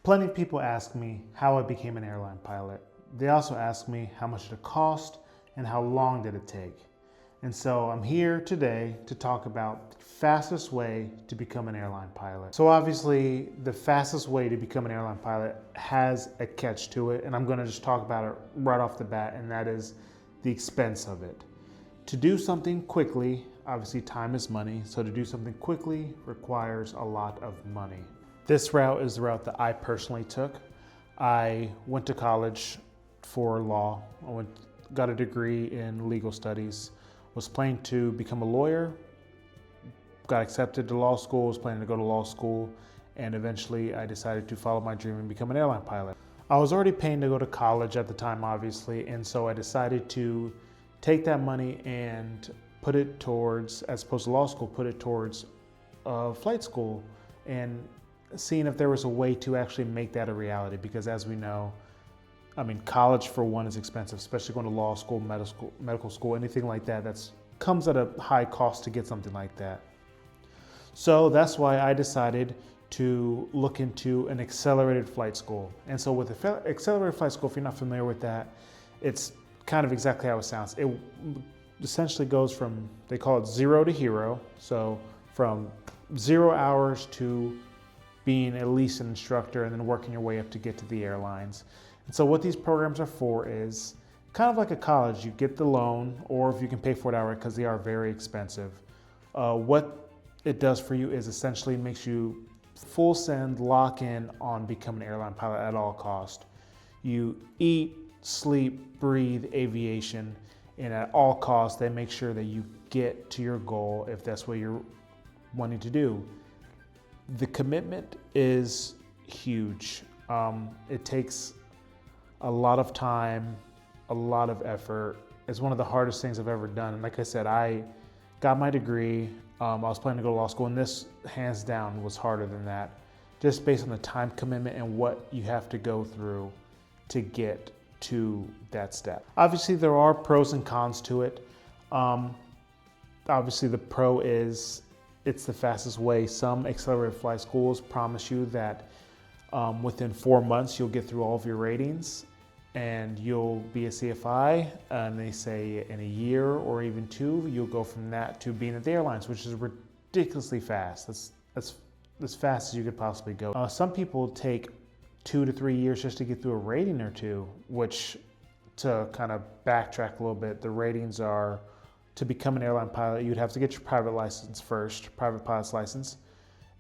Plenty of people ask me how I became an airline pilot. They also ask me how much did it cost and how long did it take. And so I'm here today to talk about the fastest way to become an airline pilot. So obviously the fastest way to become an airline pilot has a catch to it, and I'm going to just talk about it right off the bat, and that is the expense of it. To do something quickly, obviously time is money, so to do something quickly requires a lot of money. This route is the route that I personally took. I went to college for law. Got a degree in legal studies, was planning to become a lawyer, got accepted to law school, was planning to go to law school, and eventually I decided to follow my dream and become an airline pilot. I was already paying to go to college at the time, obviously, and so I decided to take that money and put it towards, as opposed to law school, put it towards flight school and seeing if there was a way to actually make that a reality. Because as we know, college for one is expensive, especially going to law school, medical school, anything like that. That comes at a high cost to get something like that. So that's why I decided to look into an accelerated flight school. And so with the accelerated flight school, if you're not familiar with that, it's kind of exactly how it sounds. It essentially goes from, they call it 0 to hero. So from 0 hours to being at least an instructor and then working your way up to get to the airlines. And so what these programs are for is kind of like a college. You get the loan, or if you can pay for it outright, because they are very expensive. What it does for you is essentially makes you full send, lock in on becoming an airline pilot at all cost. You eat, sleep, breathe aviation, and at all costs, they make sure that you get to your goal if that's what you're wanting to do. The commitment is huge. It takes a lot of time, a lot of effort. It's one of the hardest things I've ever done. And like I said, I got my degree. I was planning to go to law school, and this hands down was harder than that, just based on the time commitment and what you have to go through to get to that step. Obviously, there are pros and cons to it. Obviously, the pro is it's the fastest way. Some accelerated flight schools promise you that within 4 months, you'll get through all of your ratings and you'll be a CFI. And they say in a year or even 2, you'll go from that to being at the airlines, which is ridiculously fast. That's as fast as you could possibly go. Some people take 2 to 3 years just to get through a rating or 2, which, to kind of backtrack a little bit, the ratings are, to become an airline pilot, you'd have to get your private license first, private pilot's license.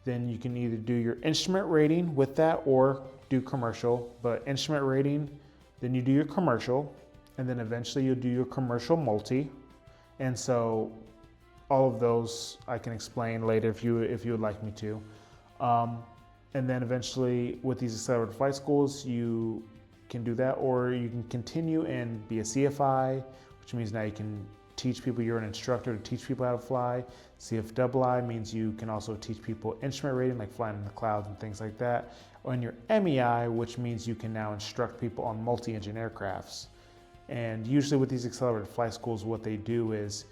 Then you can either do your instrument rating with that or do commercial. But instrument rating, then you do your commercial, and then eventually you'll do your commercial multi. And so all of those I can explain later if you would like me to. And then eventually with these accelerated flight schools, you can do that, or you can continue and be a CFI, which means now you can teach people, you're an instructor to teach people how to fly. CFII means you can also teach people instrument rating, like flying in the clouds and things like that. Or in your MEI, which means you can now instruct people on multi-engine aircrafts. And usually with these accelerated flight schools, what they do is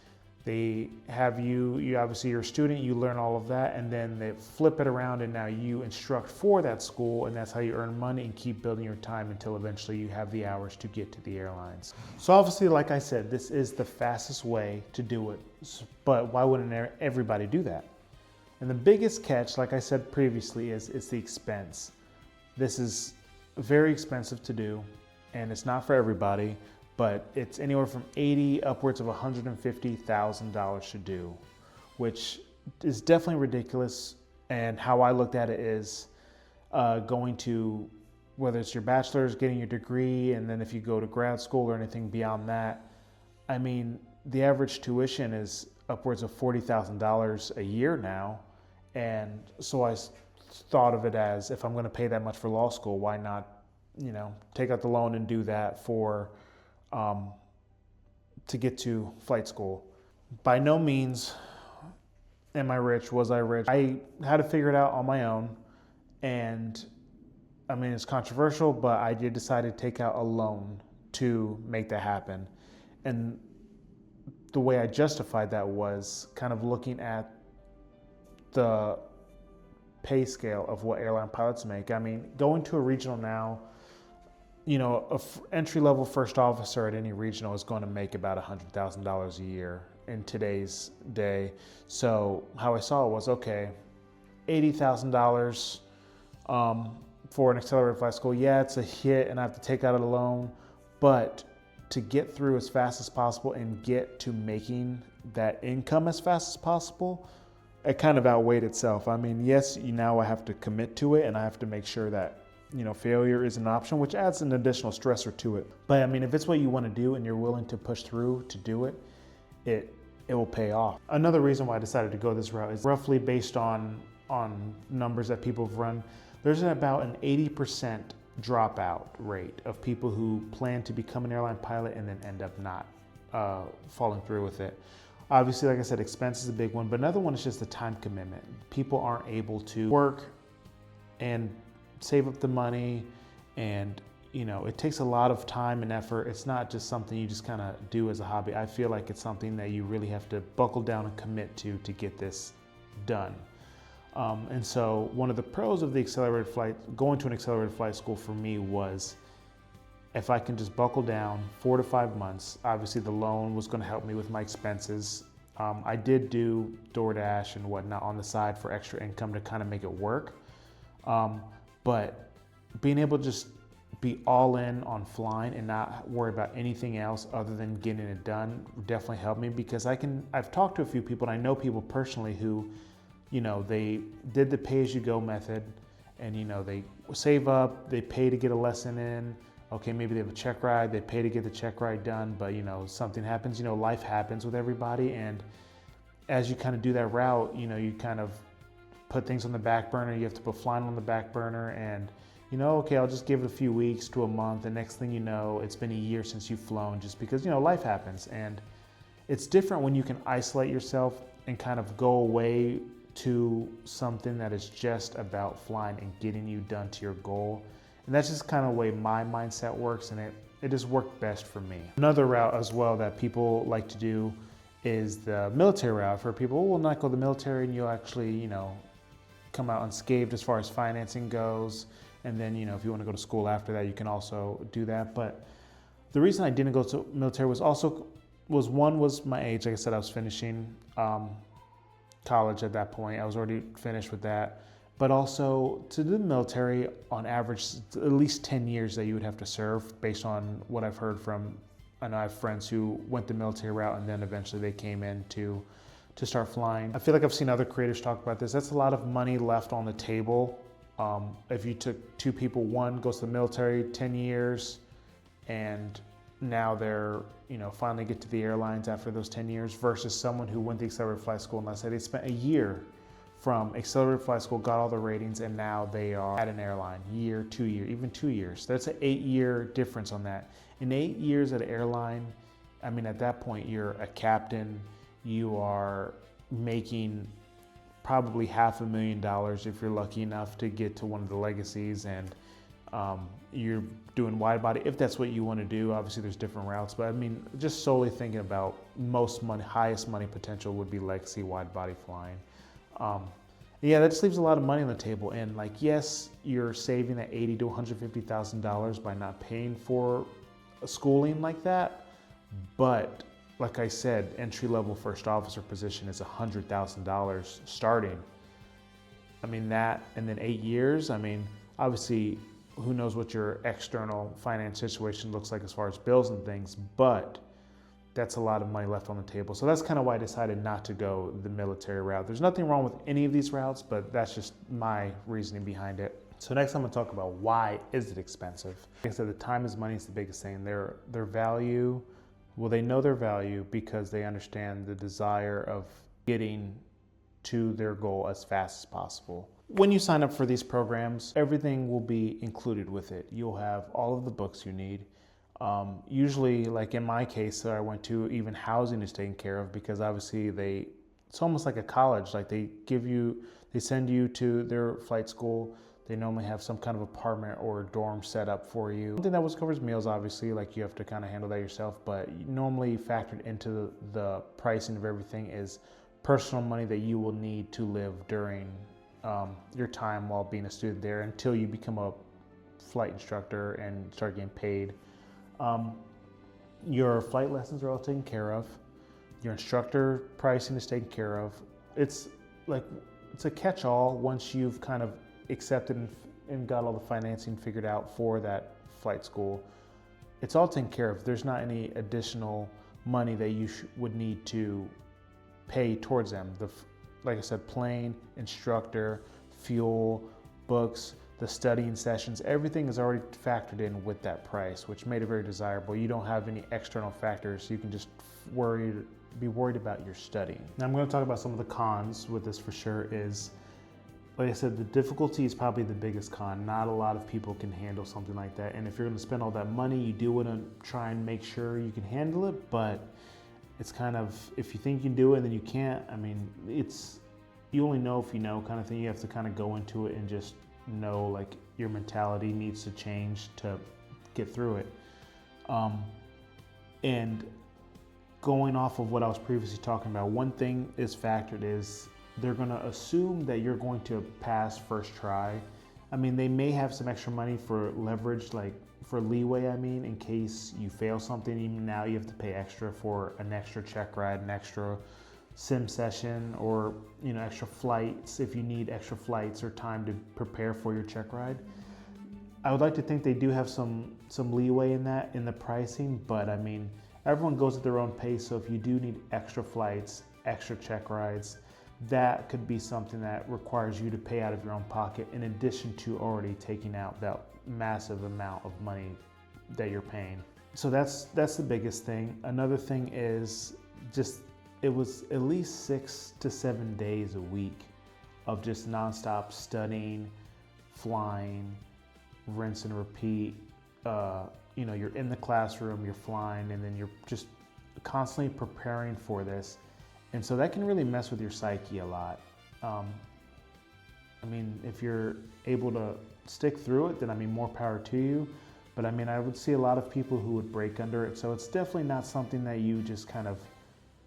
they have you obviously you're a student, you learn all of that, and then they flip it around and now you instruct for that school, and that's how you earn money and keep building your time until eventually you have the hours to get to the airlines. So obviously, like I said, this is the fastest way to do it, but why wouldn't everybody do that? And the biggest catch, like I said previously, is it's the expense. This is very expensive to do, and it's not for everybody. But it's anywhere from $80,000 upwards of $150,000 to do, which is definitely ridiculous. And how I looked at it is going to, whether it's your bachelor's, getting your degree, and then if you go to grad school or anything beyond that, the average tuition is upwards of $40,000 a year now. And so I thought of it as, if I'm going to pay that much for law school, why not, take out the loan and do that to get to flight school. By no means am I rich, was I rich. I had to figure it out on my own, and it's controversial, but I did decide to take out a loan to make that happen. And the way I justified that was kind of looking at the pay scale of what airline pilots make. I mean, going to a regional now, entry-level first officer at any regional is going to make about $100,000 a year in today's day. So how I saw it was, okay, $80,000 for an accelerated flight school. Yeah, it's a hit and I have to take out a loan, but to get through as fast as possible and get to making that income as fast as possible, it kind of outweighed itself. I mean, yes, now I have to commit to it and I have to make sure that failure is an option, which adds an additional stressor to it. But I mean, if it's what you want to do and you're willing to push through to do it, it will pay off. Another reason why I decided to go this route is roughly based on numbers that people have run. There's about an 80% dropout rate of people who plan to become an airline pilot and then end up not following through with it. Obviously, like I said, expense is a big one, but another one is just the time commitment. People aren't able to work and save up the money, and it takes a lot of time and effort. It's not just something you just kind of do as a hobby. I feel like it's something that you really have to buckle down and commit to get this done. And so one of the pros of going to an accelerated flight school for me was, if I can just buckle down 4 to 5 months. Obviously the loan was going to help me with my expenses. I did do DoorDash and whatnot on the side for extra income to kind of make it work. But being able to just be all in on flying and not worry about anything else other than getting it done definitely helped me, because I've talked to a few people and I know people personally who, they did the pay-as-you-go method and, they save up, they pay to get a lesson in. Okay, maybe they have a check ride, they pay to get the check ride done, but something happens, life happens with everybody. And as you kind of do that route, you kind of put things on the back burner. You have to put flying on the back burner, and okay, I'll just give it a few weeks to a month, and next thing you know, it's been a year since you've flown, just because life happens. And it's different when you can isolate yourself and kind of go away to something that is just about flying and getting you done to your goal. And that's just kind of the way my mindset works, and it just worked best for me. Another route as well that people like to do is the military route. For people who will not go to the military, and you'll actually come out unscathed as far as financing goes. And then, if you want to go to school after that, you can also do that. But the reason I didn't go to military was my age. Like I said, I was finishing college at that point. I was already finished with that. But also, to do the military, on average, at least 10 years that you would have to serve, based on what I've heard from, I know I have friends who went the military route and then eventually they came in to start flying. I feel like I've seen other creators talk about this. That's a lot of money left on the table. If you took two people, one goes to the military 10 years, and now they're, finally get to the airlines after those 10 years, versus someone who went to accelerated flight school, and let's say they spent a year from accelerated flight school, got all the ratings, and now they are at an airline, year, 2 years, even 2 years. That's an 8-year difference on that. In 8 years at an airline, I mean, at that point, you're a captain, you are making probably $500,000 if you're lucky enough to get to one of the legacies, and you're doing wide body if that's what you want to do. Obviously there's different routes, but I mean, just solely thinking about most money, highest money potential would be legacy wide body flying. Yeah, that just leaves a lot of money on the table. And yes, you're saving that $80,000 to $150,000 by not paying for a schooling like that, but like I said, entry-level first officer position is $100,000 starting. I mean, that, and then 8 years, I mean, obviously, who knows what your external finance situation looks like as far as bills and things, but that's a lot of money left on the table. So that's kind of why I decided not to go the military route. There's nothing wrong with any of these routes, but that's just my reasoning behind it. So next I'm gonna talk about why is it expensive. Like I said, the time is money is the biggest thing. Their value, well, they know their value because they understand the desire of getting to their goal as fast as possible. When you sign up for these programs, everything will be included with it. You'll have all of the books you need. Usually, like in my case that I went to, even housing is taken care of, because obviously it's almost like a college. Like they send you to their flight school. They normally have some kind of apartment or dorm set up for you. One thing that was covers meals, obviously, like you have to kind of handle that yourself, but normally factored into the pricing of everything is personal money that you will need to live during your time while being a student there until you become a flight instructor and start getting paid. Your flight lessons are all taken care of. Your instructor pricing is taken care of. It's a catch-all once you've kind of accepted and got all the financing figured out for that flight school. It's all taken care of. There's not any additional money that you would need to pay towards them. Like I said, plane, instructor, fuel, books, the studying sessions, everything is already factored in with that price, which made it very desirable. You don't have any external factors. You can just be worried about your studying. Now I'm going to talk about some of the cons with this for sure is, like I said, the difficulty is probably the biggest con. Not a lot of people can handle something like that. And if you're going to spend all that money, you do want to try and make sure you can handle it, but it's kind of, if you think you can do it and then you can't, I mean, you only know if you know kind of thing. You have to kind of go into it and just know like your mentality needs to change to get through it. And going off of what I was previously talking about, one thing is factored is they're going to assume that you're going to pass first try. I mean, they may have some extra money for leverage, like for leeway, I mean, in case you fail something. Even now you have to pay extra for an extra check ride, an extra sim session, or extra flights if you need extra flights or time to prepare for your check ride. I would like to think they do have some leeway in that, in the pricing, but I mean, everyone goes at their own pace, so if you do need extra flights, extra check rides, that could be something that requires you to pay out of your own pocket in addition to already taking out that massive amount of money that you're paying. So that's the biggest thing. Another thing is just, it was at least 6 to 7 days a week of just nonstop studying, flying, rinse and repeat. You're in the classroom, you're flying, and then you're just constantly preparing for this. And so that can really mess with your psyche a lot. I mean, if you're able to stick through it, then I mean, more power to you. But I mean, I would see a lot of people who would break under it. So it's definitely not something that you just kind of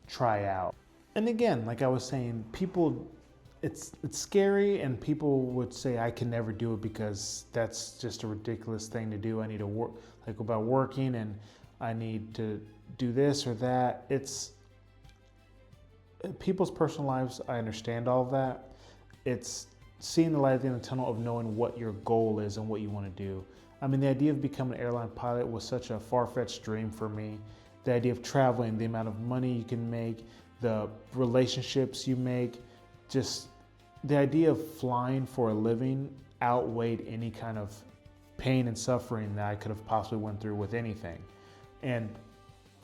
try out. And again, like I was saying, it's scary, and people would say, I can never do it because that's just a ridiculous thing to do. I need to work, like about working, and I need to do this or that. It's people's personal lives. I understand all of that. It's seeing the light at the end of the tunnel of knowing what your goal is and what you want to do. I mean, the idea of becoming an airline pilot was such a far-fetched dream for me. The idea of traveling, the amount of money you can make, the relationships you make, just the idea of flying for a living outweighed any kind of pain and suffering that I could have possibly went through with anything. And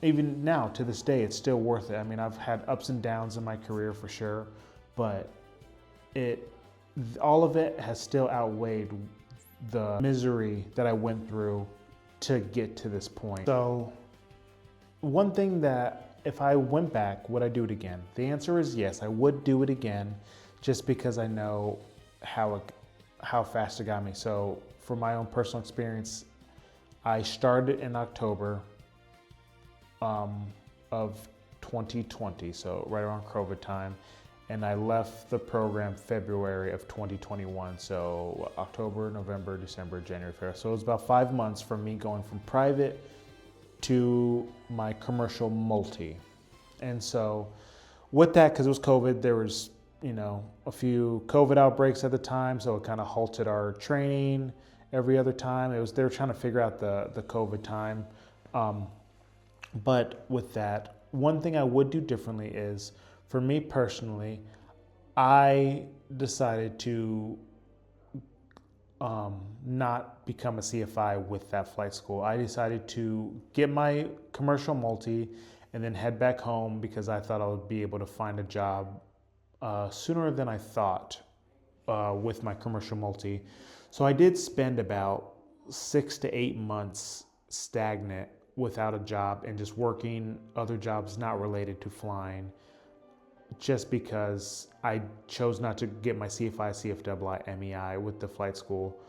even now, to this day, it's still worth it. I mean, I've had ups and downs in my career for sure, but all of it has still outweighed the misery that I went through to get to this point. So one thing that, if I went back, would I do it again? The answer is yes, I would do it again, just because I know how fast it got me. So for my own personal experience, I started in October of 2020, so right around COVID time, and I left the program February of 2021, so October, November, December, January, February. So it was about 5 months from me going from private to my commercial multi. And so with that, because it was COVID, there was a few COVID outbreaks at the time, so it kind of halted our training every other time. They were trying to figure out the COVID time. But with that, one thing I would do differently is, for me personally, I decided to not become a CFI with that flight school. I decided to get my commercial multi and then head back home because I thought I would be able to find a job sooner than I thought with my commercial multi. So I did spend about 6 to 8 months stagnant without a job and just working other jobs not related to flying, just because I chose not to get my CFI, CFII, MEI with the flight school.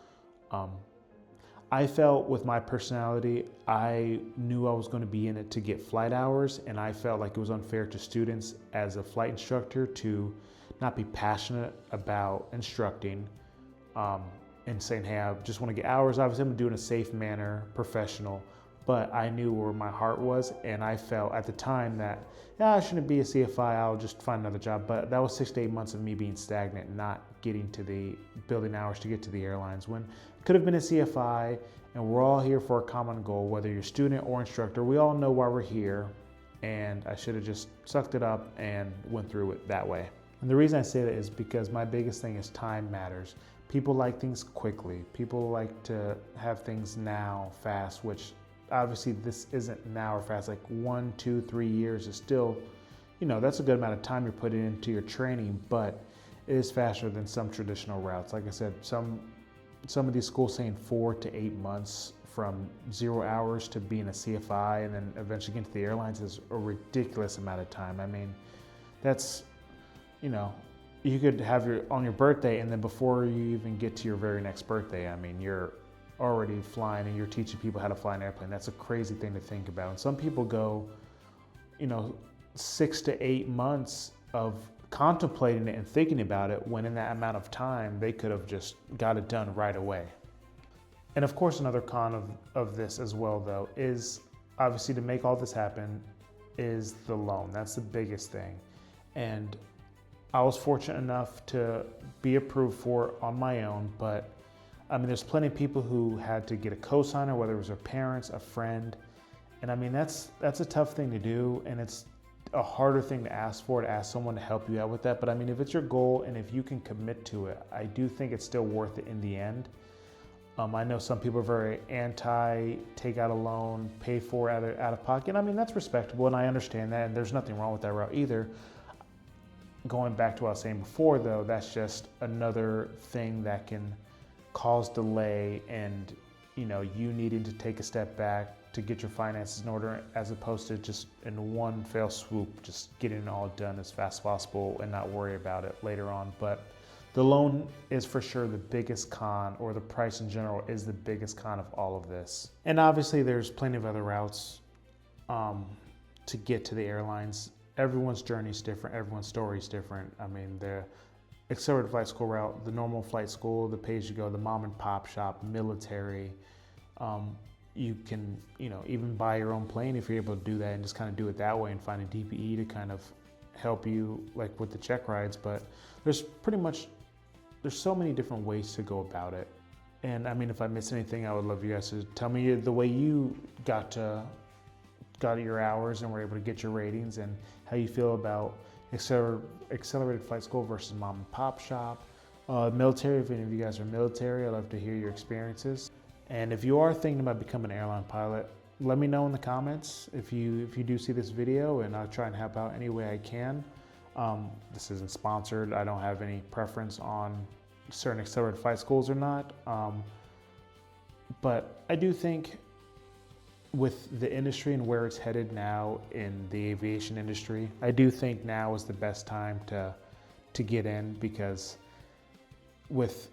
I felt with my personality, I knew I was going to be in it to get flight hours, and I felt like it was unfair to students as a flight instructor to not be passionate about instructing and saying, hey, I just want to get hours. Obviously, I'm doing it in a safe manner, professional, but I knew where my heart was, and I felt at the time that, yeah, I shouldn't be a CFI, I'll just find another job. But that was 6 to 8 months of me being stagnant, not getting to the building hours to get to the airlines, when it could have been a CFI, and we're all here for a common goal, whether you're student or instructor. We all know why we're here, and I should have just sucked it up and went through it that way. And the reason I say that is because my biggest thing is time matters. People like things quickly. People like to have things now, fast, which obviously this isn't now or fast. Like 1, 2, 3 years is still, that's a good amount of time you're putting into your training, but it is faster than some traditional routes. Like I said, some of these schools saying 4 to 8 months from 0 hours to being a CFI and then eventually getting to the airlines is a ridiculous amount of time. I mean, that's, you could have on your birthday, and then before you even get to your very next birthday, I mean, you're already flying and you're teaching people how to fly an airplane. That's a crazy thing to think about. And some people go, 6 to 8 months of contemplating it and thinking about it, when in that amount of time, they could have just got it done right away. And of course, another con of this as well, though, is obviously to make all this happen is the loan. That's the biggest thing. And I was fortunate enough to be approved for it on my own, but I mean, there's plenty of people who had to get a cosigner, whether it was their parents, a friend. And I mean, that's a tough thing to do, and it's a harder thing to ask someone to help you out with that. But I mean, if it's your goal and if you can commit to it, I do think it's still worth it in the end. I know some people are very anti take out a loan, pay for it out of pocket. I mean, that's respectable, and I understand that, and there's nothing wrong with that route either. Going back to what I was saying before, though, that's just another thing that can cause delay and, you needing to take a step back to get your finances in order, as opposed to just in one fell swoop, just getting it all done as fast as possible and not worry about it later on. But the loan is for sure the biggest con, or the price in general is the biggest con of all of this. And obviously there's plenty of other routes to get to the airlines. Everyone's journey is different. Everyone's story is different. I mean, the accelerated flight school route, the normal flight school, the pay-as-you-go, the mom and pop shop, military. You can, even buy your own plane if you're able to do that, and just kind of do it that way and find a DPE to kind of help you, like with the check rides. But there's so many different ways to go about it. And I mean, if I miss anything, I would love you guys to tell me the way you got your hours and were able to get your ratings, and how you feel about accelerated flight school versus mom and pop shop. Military, if any of you guys are military, I'd love to hear your experiences. And if you are thinking about becoming an airline pilot, let me know in the comments if you do see this video, and I'll try and help out any way I can. This isn't sponsored. I don't have any preference on certain accelerated flight schools or not. But I do think with the industry and where it's headed now in the aviation industry, I do think now is the best time to get in, because with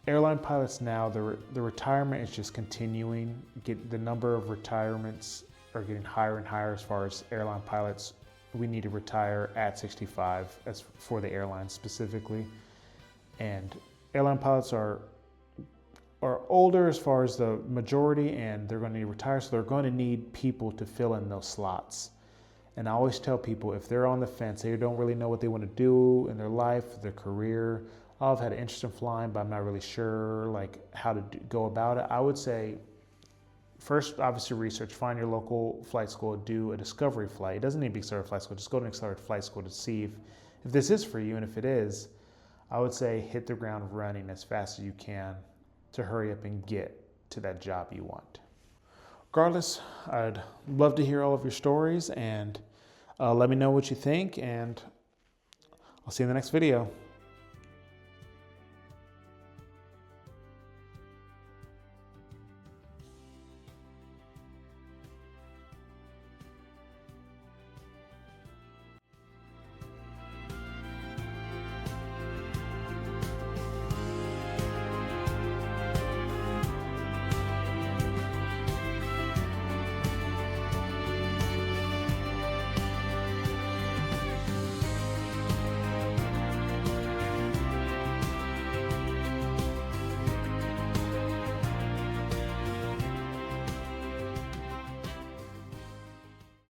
airline pilots now, the retirement is just continuing. The number of retirements are getting higher and higher. As far as airline pilots, we need to retire at 65 as for the airlines specifically. And airline pilots are older as far as the majority, and they're going to need to retire, so they're going to need people to fill in those slots. And I always tell people, if they're on the fence, they don't really know what they want to do in their life, their career. I've had an interest in flying, but I'm not really sure how to go about it. I would say, first, obviously research, find your local flight school, do a discovery flight. It doesn't need to be accelerated flight school, just go to an accelerated flight school to see if this is for you. And if it is, I would say hit the ground running as fast as you can to hurry up and get to that job you want. Regardless, I'd love to hear all of your stories, and let me know what you think, and I'll see you in the next video.